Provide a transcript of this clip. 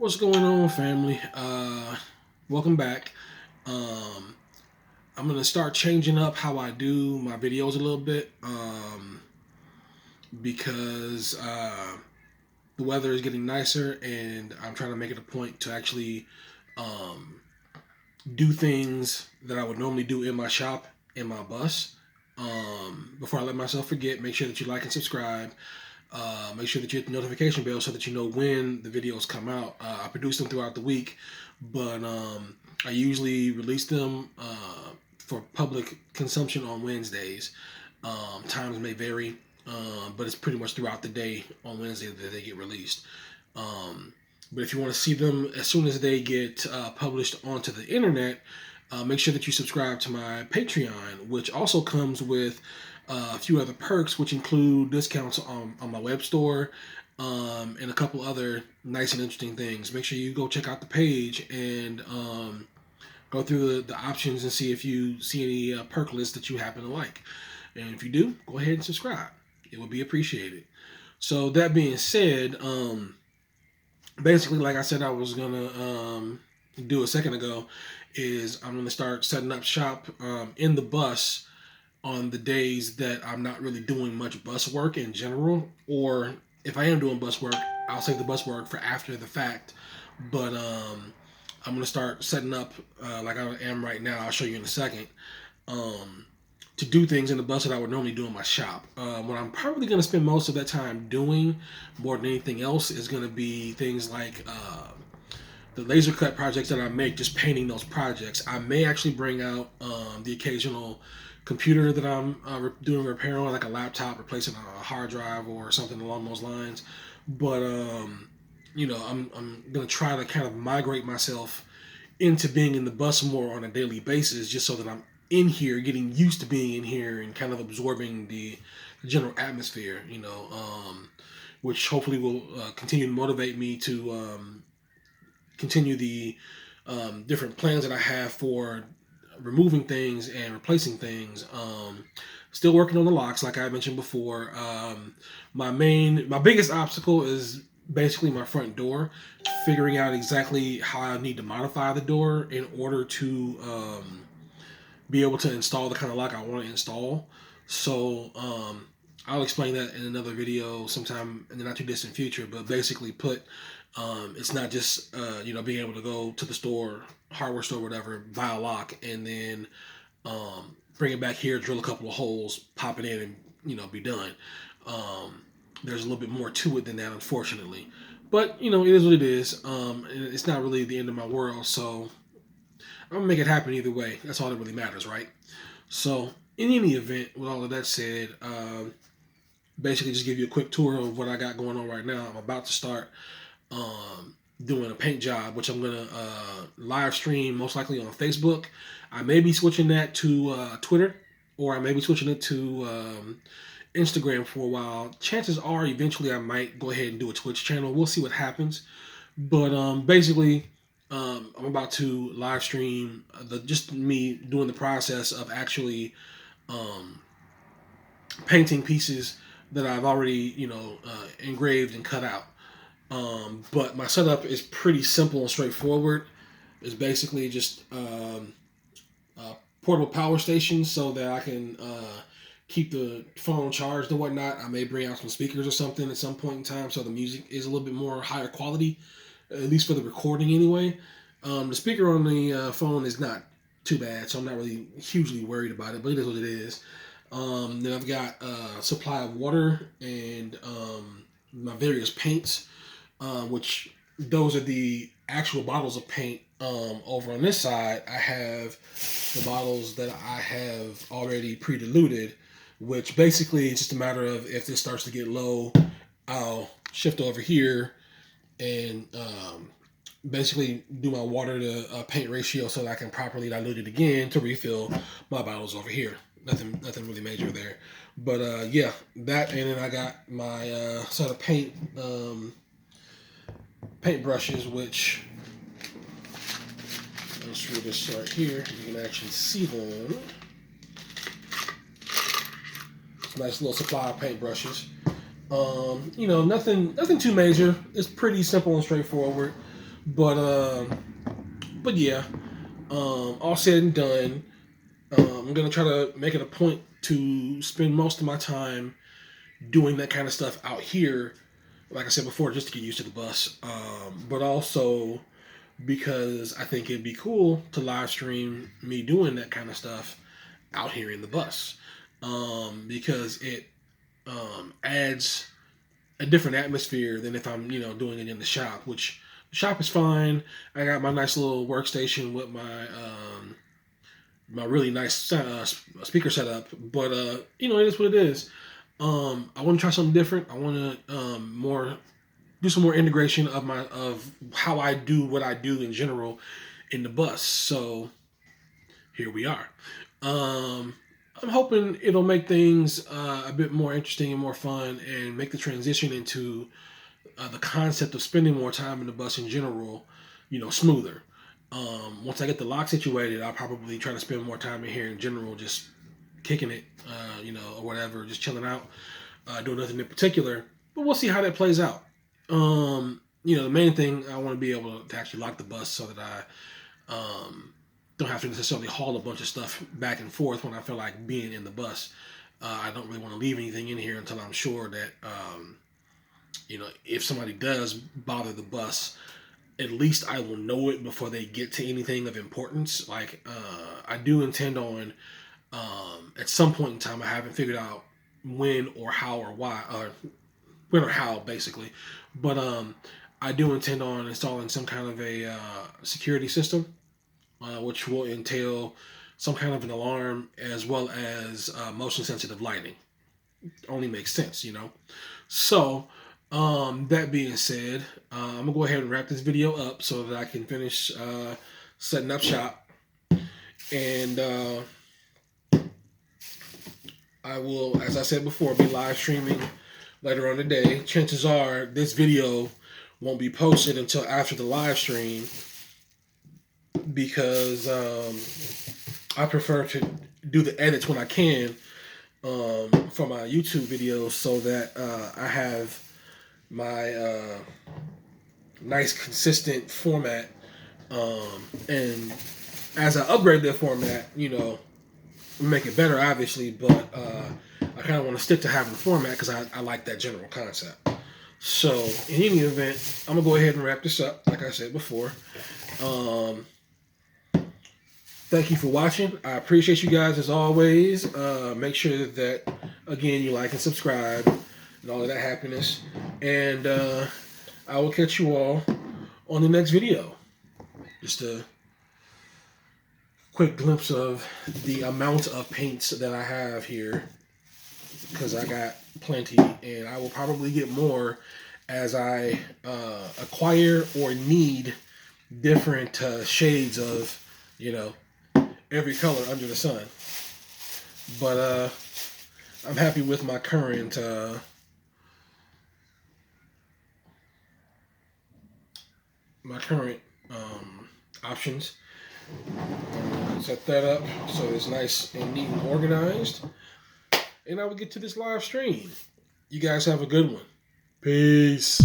What's going on, family? Welcome back. Um, I'm gonna start changing up how I do my videos a little bit because the weather is getting nicer, and I'm trying to make it a point to actually um, do things that I would normally do in my shop in my bus. Before I let myself forget, make sure that you like and subscribe. Make sure that you hit the notification bell so that you know when the videos come out. I produce them throughout the week, but I usually release them for public consumption on Wednesdays. Times may vary, but it's pretty much throughout the day on Wednesday that they get released. Um, but if you want to see them as soon as they get published onto the internet, make sure that you subscribe to my Patreon, which also comes with a few other perks, which include discounts on my web store and a couple other nice and interesting things. Make sure you go check out the page and go through the options and see if you see any perk lists that you happen to like. And if you do, go ahead and subscribe. It would be appreciated. So that being said, basically, like I said, I was gonna do a second ago, is I'm gonna start setting up shop in the bus on the days that I'm not really doing much bus work in general, or if I am doing bus work, I'll save the bus work for after the fact. But I'm gonna start setting up like I am right now. I'll show you in a second. Um, to do things in the bus that I would normally do in my shop. What I'm probably going to spend most of that time doing, more than anything else, is going to be things like the laser cut projects that I make, just painting those projects. I may actually bring out the occasional computer that I'm doing repair on, like a laptop, replacing a hard drive or something along those lines. But I'm gonna try to kind of migrate myself into being in the bus more on a daily basis, just so that I'm in here, getting used to being in here and kind of absorbing the general atmosphere. Which hopefully will continue to motivate me to continue the different plans that I have for removing things and replacing things. Still working on the locks, like I mentioned before. My biggest obstacle is basically my front door. Figuring out exactly how I need to modify the door in order to be able to install the kind of lock I want to install. So I'll explain that in another video sometime in the not too distant future. But basically, it's not just being able to go to the store, hardware store, whatever, buy a lock, and then bring it back here, drill a couple of holes, pop it in, and be done. There's a little bit more to it than that, unfortunately. But it is what it is. It's not really the end of my world, so I'm gonna make it happen either way. That's all that really matters, right? So, in any event, with all of that said, basically just give you a quick tour of what I got going on right now. I'm about to start doing a paint job, which I'm gonna live stream most likely on Facebook. I may be switching that to Twitter, or I may be switching it to Instagram for a while. Chances are, eventually, I might go ahead and do a Twitch channel. We'll see what happens. But basically, I'm about to live stream just me doing the process of actually painting pieces that I've already engraved and cut out. But my setup is pretty simple and straightforward. It's basically just portable power station so that I can keep the phone charged and whatnot. I may bring out some speakers or something at some point in time so the music is a little bit more higher quality, at least for the recording anyway. The speaker on the phone is not too bad, so I'm not really hugely worried about it, but it is what it is. Then I've got a supply of water and my various paints, which those are the actual bottles of paint. Over on this side, I have the bottles that I have already pre-diluted, which basically it's just a matter of if this starts to get low, I'll shift over here and basically do my water to paint ratio so that I can properly dilute it again to refill my bottles over here. Nothing really major there. But yeah, that, and then I got my set of paint brushes, which I'll show this right here. You can actually see them. Nice little supply of paint brushes. Nothing too major. It's pretty simple and straightforward. But yeah, all said and done, I'm gonna try to make it a point to spend most of my time doing that kind of stuff out here. Like I said before, just to get used to the bus, but also because I think it'd be cool to live stream me doing that kind of stuff out here in the bus, because it adds a different atmosphere than if I'm doing it in the shop. Which the shop is fine. I got my nice little workstation with my really nice speaker setup, but it is what it is. I want to try something different. I want to more do some more integration of how I do what I do in general in the bus. So here we are. Um, I'm hoping it'll make things a bit more interesting and more fun, and make the transition into the concept of spending more time in the bus in general, smoother. Once I get the lock situated, I'll probably try to spend more time in here in general, just kicking it, or whatever, just chilling out, doing nothing in particular. But we'll see how that plays out. The main thing, I want to be able to actually lock the bus so that I don't have to necessarily haul a bunch of stuff back and forth when I feel like being in the bus. I don't really want to leave anything in here until I'm sure that, if somebody does bother the bus, at least I will know it before they get to anything of importance. Like, I do intend on, at some point in time, I haven't figured out when or how or why, or when or how, basically. But I do intend on installing some kind of a security system, which will entail some kind of an alarm as well as motion sensitive lighting. Only makes sense, So, that being said, I'm gonna go ahead and wrap this video up so that I can finish setting up shop, and I will, as I said before, be live streaming later on today. Chances are this video won't be posted until after the live stream, because I prefer to do the edits when I can for my YouTube videos, so that I have my nice consistent format, and as I upgrade that format, make it better, obviously, but I kind of want to stick to having the format because I like that general concept. So in any event, I'm gonna go ahead and wrap this up like I said before. Thank you for watching. I appreciate you guys as always. Make sure that, again, you like and subscribe and all of that happiness. And I will catch you all on the next video. Just a quick glimpse of the amount of paints that I have here, because I got plenty, and I will probably get more as I acquire or need different shades of, every color under the sun. But I'm happy with my current options. Set that up so it's nice and neat and organized, and I will get to this live stream. You guys have a good one. Peace.